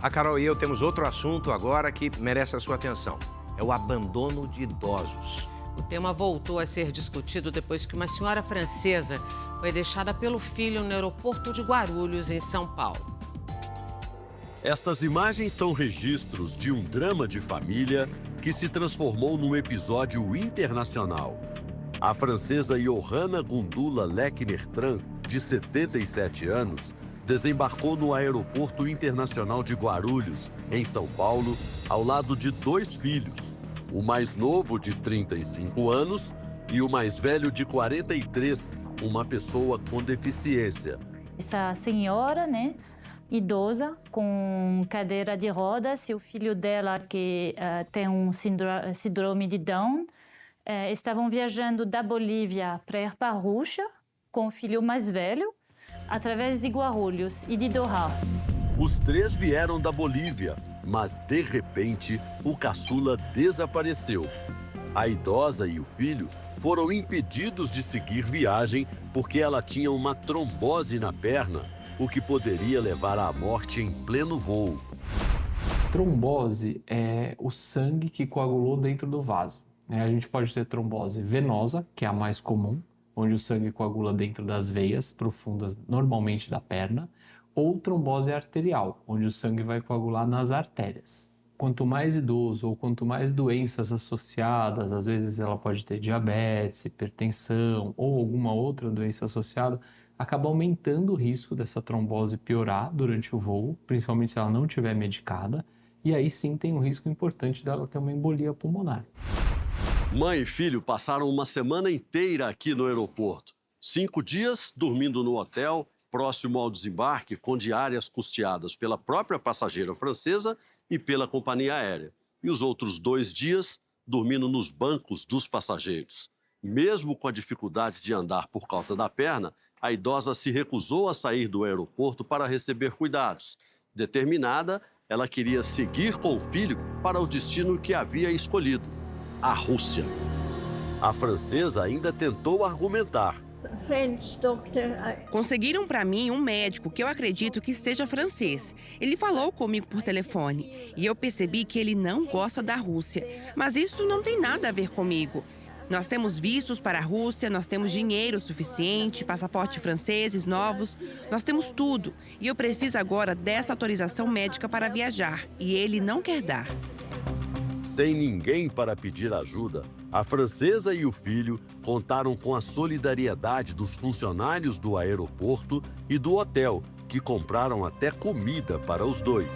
A Carol e eu temos outro assunto agora que merece a sua atenção. É o abandono de idosos. O tema voltou a ser discutido depois que uma senhora francesa foi deixada pelo filho no aeroporto de Guarulhos, em São Paulo. Estas imagens são registros de um drama de família que se transformou num episódio internacional. A francesa Johanna Gundula Lechner-Tran, de 77 anos, desembarcou no Aeroporto Internacional de Guarulhos, em São Paulo, ao lado de 2 filhos, o mais novo de 35 anos e o mais velho de 43, uma pessoa com deficiência. Essa senhora, idosa, com cadeira de rodas, e o filho dela que tem um síndrome de Down, estavam viajando da Bolívia para ir para a Rússia com o filho mais velho, através de Guarulhos e de Doha. Os 3 vieram da Bolívia, mas de repente o caçula desapareceu. A idosa e o filho foram impedidos de seguir viagem porque ela tinha uma trombose na perna, o que poderia levar à morte em pleno voo. Trombose é o sangue que coagulou dentro do vaso. A gente pode ter trombose venosa, que é a mais comum, onde o sangue coagula dentro das veias profundas, normalmente da perna, ou trombose arterial, onde o sangue vai coagular nas artérias. Quanto mais idoso ou quanto mais doenças associadas, às vezes ela pode ter diabetes, hipertensão ou alguma outra doença associada, acaba aumentando o risco dessa trombose piorar durante o voo, principalmente se ela não estiver medicada, e aí sim tem um risco importante dela ter uma embolia pulmonar. Mãe e filho passaram uma semana inteira aqui no aeroporto. 5 dias dormindo no hotel, próximo ao desembarque, com diárias custeadas pela própria passageira francesa e pela companhia aérea. E os outros 2 dias dormindo nos bancos dos passageiros. Mesmo com a dificuldade de andar por causa da perna, a idosa se recusou a sair do aeroporto para receber cuidados. Determinada, ela queria seguir com o filho para o destino que havia escolhido: a Rússia. A francesa ainda tentou argumentar. Conseguiram para mim um médico que eu acredito que seja francês. Ele falou comigo por telefone e eu percebi que ele não gosta da Rússia. Mas isso não tem nada a ver comigo. Nós temos vistos para a Rússia, nós temos dinheiro suficiente, passaporte franceses novos, nós temos tudo. E eu preciso agora dessa autorização médica para viajar. E ele não quer dar. Sem ninguém para pedir ajuda, a francesa e o filho contaram com a solidariedade dos funcionários do aeroporto e do hotel, que compraram até comida para os 2.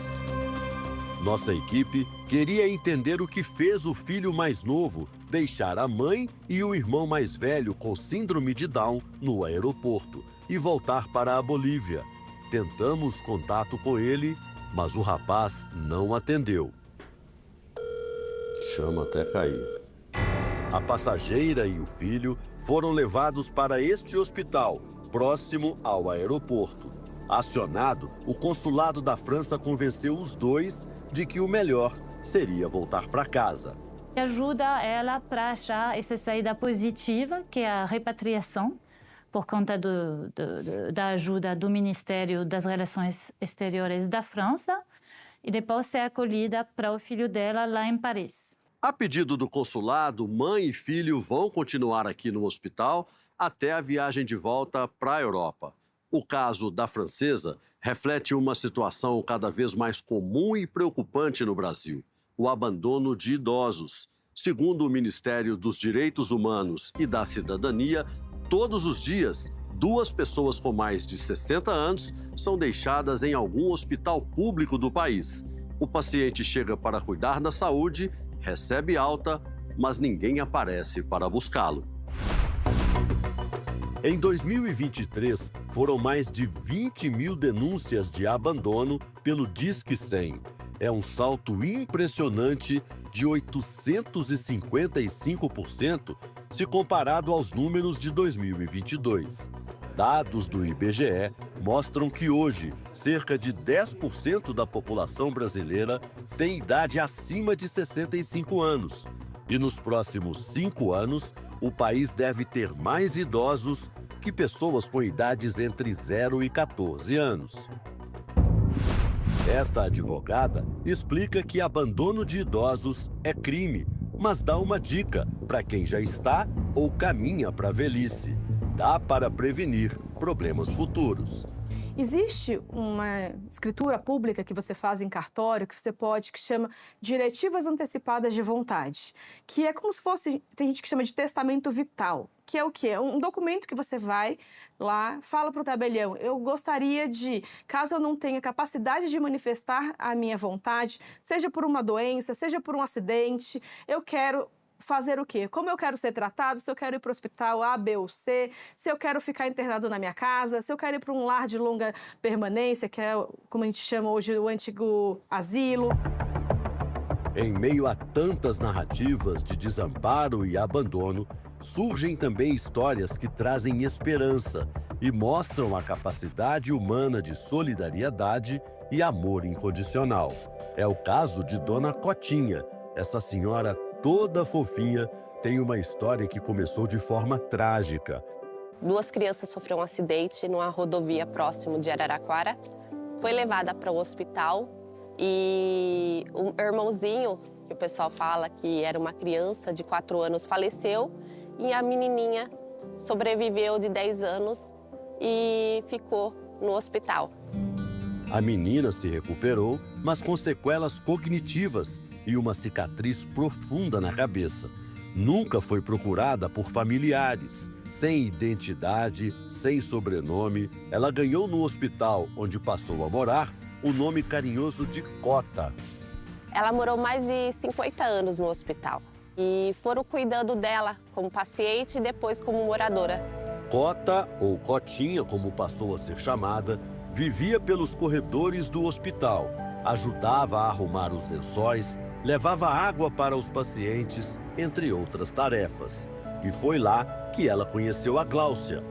Nossa equipe queria entender o que fez o filho mais novo deixar a mãe e o irmão mais velho com síndrome de Down no aeroporto e voltar para a Bolívia. Tentamos contato com ele, mas o rapaz não atendeu. Chama até cair. A passageira e o filho foram levados para este hospital, próximo ao aeroporto. Acionado, o consulado da França convenceu os 2 de que o melhor seria voltar para casa. Ajuda ela para achar essa saída positiva, que é a repatriação, por conta da ajuda do Ministério das Relações Exteriores da França, e depois ser acolhida para o filho dela lá em Paris. A pedido do consulado, mãe e filho vão continuar aqui no hospital até a viagem de volta para a Europa. O caso da francesa reflete uma situação cada vez mais comum e preocupante no Brasil: o abandono de idosos. Segundo o Ministério dos Direitos Humanos e da Cidadania, todos os dias, 2 pessoas com mais de 60 anos são deixadas em algum hospital público do país. O paciente chega para cuidar da saúde, recebe alta, mas ninguém aparece para buscá-lo. Em 2023, foram mais de 20 mil denúncias de abandono pelo Disque 100. É um salto impressionante de 855% se comparado aos números de 2022. Dados do IBGE mostram que hoje, cerca de 10% da população brasileira tem idade acima de 65 anos. E nos próximos 5 anos, o país deve ter mais idosos que pessoas com idades entre 0 e 14 anos. Esta advogada explica que abandono de idosos é crime, mas dá uma dica para quem já está ou caminha para a velhice. Dá para prevenir problemas futuros. Existe uma escritura pública que você faz em cartório, que chama diretivas antecipadas de vontade, que é como se fosse, tem gente que chama de testamento vital, que é o quê? É um documento que você vai lá, fala para o tabelião, eu gostaria de, caso eu não tenha capacidade de manifestar a minha vontade, seja por uma doença, seja por um acidente, eu quero fazer o quê? Como eu quero ser tratado, se eu quero ir para o hospital A, B ou C, se eu quero ficar internado na minha casa, se eu quero ir para um lar de longa permanência, que é como a gente chama hoje o antigo asilo. Em meio a tantas narrativas de desamparo e abandono, surgem também histórias que trazem esperança e mostram a capacidade humana de solidariedade e amor incondicional. É o caso de Dona Cotinha. Essa senhora toda fofinha tem uma história que começou de forma trágica. 2 crianças sofreram um acidente numa rodovia próximo de Araraquara. Foi levada para o hospital e o irmãozinho, que o pessoal fala que era uma criança de 4 anos, faleceu. E a menininha sobreviveu de 10 anos e ficou no hospital. A menina se recuperou, mas com sequelas cognitivas e uma cicatriz profunda na cabeça. Nunca foi procurada por familiares. Sem identidade, sem sobrenome, ela ganhou no hospital onde passou a morar o nome carinhoso de Cota. Ela morou mais de 50 anos no hospital e foram cuidando dela como paciente e depois como moradora. Cota, ou Cotinha, como passou a ser chamada, vivia pelos corredores do hospital, ajudava a arrumar os lençóis, levava água para os pacientes, entre outras tarefas. E foi lá que ela conheceu a Gláucia.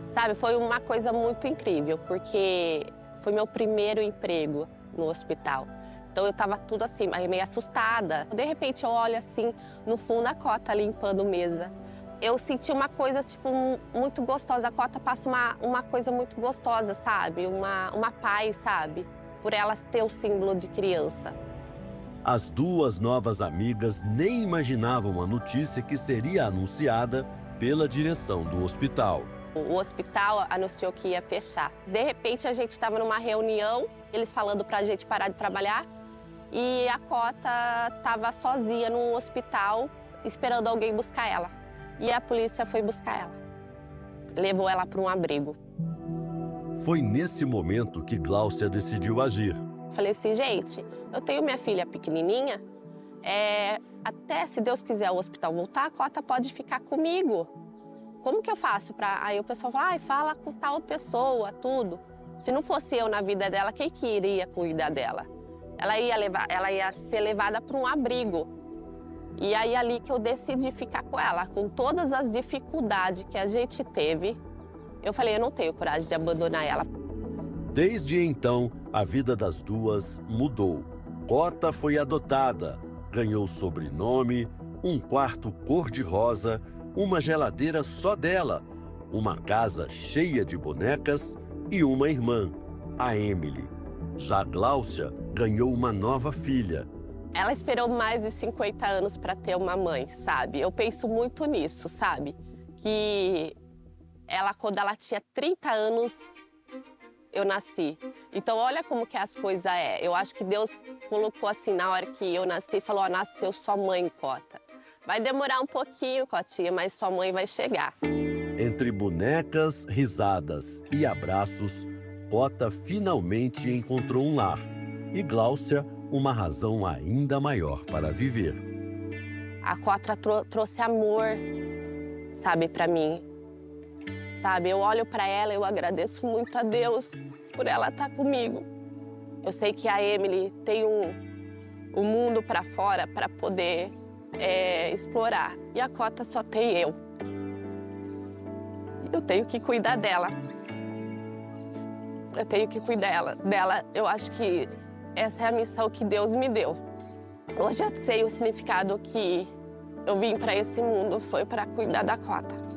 Sabe, foi uma coisa muito incrível, porque foi meu primeiro emprego no hospital. Então eu estava tudo assim, meio assustada. De repente eu olho assim, no fundo a Cota limpando mesa. Eu senti uma coisa, tipo, muito gostosa. A Cota passa uma coisa muito gostosa, sabe? Uma paz, sabe? Por ela ter o símbolo de criança. As 2 novas amigas nem imaginavam a notícia que seria anunciada pela direção do hospital. O hospital anunciou que ia fechar. De repente a gente estava numa reunião, eles falando pra gente parar de trabalhar, e a Cota estava sozinha no hospital, esperando alguém buscar ela. E a polícia foi buscar ela. Levou ela para um abrigo. Foi nesse momento que Gláucia decidiu agir. Falei assim, gente, eu tenho minha filha pequenininha, até se Deus quiser o hospital voltar, a Cota pode ficar comigo. Como que eu faço para... Aí o pessoal fala, fala com tal pessoa, tudo. Se não fosse eu na vida dela, quem que iria cuidar dela? Ela ia ser levada para um abrigo. E aí ali que eu decidi ficar com ela, com todas as dificuldades que a gente teve. Eu falei, eu não tenho coragem de abandonar ela. Desde então, a vida das 2 mudou. Cota foi adotada, ganhou sobrenome, um quarto cor-de-rosa, uma geladeira só dela, uma casa cheia de bonecas e uma irmã, a Emily. Já Gláucia ganhou uma nova filha. Ela esperou mais de 50 anos para ter uma mãe, sabe? Eu penso muito nisso, sabe? Que ela, quando ela tinha 30 anos, eu nasci. Então, olha como que as coisas é. Eu acho que Deus colocou assim, na hora que eu nasci, falou, nasceu sua mãe, Cota. Vai demorar um pouquinho, Cotinha, mas sua mãe vai chegar. Entre bonecas, risadas e abraços, Cota finalmente encontrou um lar. E Gláucia, uma razão ainda maior para viver. A Cota trouxe amor, sabe, para mim. Sabe, eu olho para ela e eu agradeço muito a Deus por ela estar comigo. Eu sei que a Emily tem um mundo para fora para poder explorar. E a Cota só tem eu. Eu tenho que cuidar dela. Eu tenho que cuidar dela. Eu acho que essa é a missão que Deus me deu. Hoje eu sei o significado que eu vim para esse mundo, foi para cuidar da Cota.